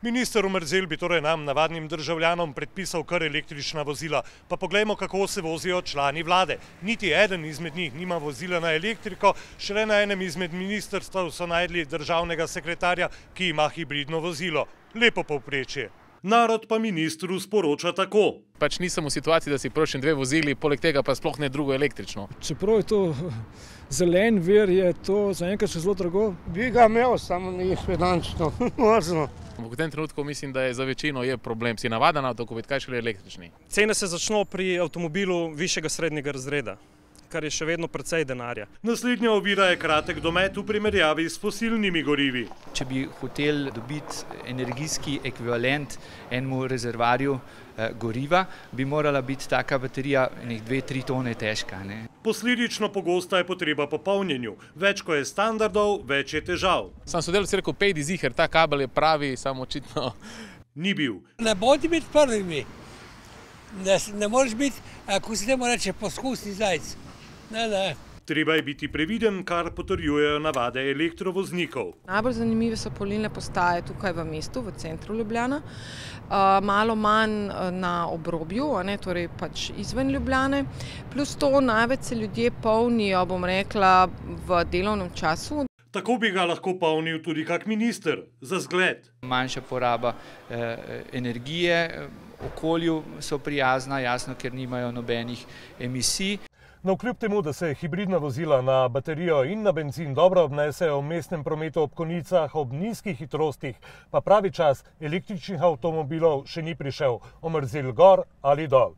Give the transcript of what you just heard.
Minister Omerzel bi torej nam, navadnim državljanom, predpisal kar električna vozila. Pa poglejmo, kako se vozijo člani vlade. Niti eden izmed njih nima vozila na elektriko, šele na enem izmed ministrstv so najdli državnega sekretarja, ki ima hibridno vozilo. Lepo povprečje. Narod pa ministru sporoča tako. Pač nisem v situaciji, da si prošim 2 vozili, poleg tega pa sploh ne drugo električno. Čeprav je to zelen vir, je to zaenkrat še zelo drago. Bi ga imel, samo ni finančno možno. V tem trenutku mislim, da je za večino problem. Si navaden avto kupiti, kaj šele električni. Cene se začno pri avtomobilu višjega srednjega razreda, kar je še vedno precej denarja. Naslednja ovira je kratek domet v primerjavi s fosilnimi gorivi. Če bi hotel dobiti energijski ekvivalent enemu rezervarju goriva, bi morala biti taka baterija 2-3 tone težka. Posledično pogosta je potreba po polnjenju. Več ko je standardov, več je težav. Sam sodelavec rekel, pejdi ziher, ta kabel je pravi, samo očitno ni bil. Ne bodi biti prvimi. Ne moreš biti, kako se temu reče, poskusni zajec. Ne. Treba je biti previden, kar potrjujejo navade elektrovoznikov. Najbolj zanimive so polnilne postaje tukaj v mestu, v centru Ljubljana, malo manj na obrobju, torej pač izven Ljubljane, plus to največ se ljudje polnijo, bom rekla, v delovnem času. Tako bi ga lahko polnil tudi kak minister, za zgled. Manjša poraba energije, okolju so prijazna, jasno, ker nimajo nobenih emisij. No, kljub temu, da se hibridna vozila na baterijo in na bencin dobro obnesejo v mestnem prometu ob konicah, ob nizkih hitrostih, pa pravi čas električnih avtomobilov še ni prišel. Omerzel gor ali dol.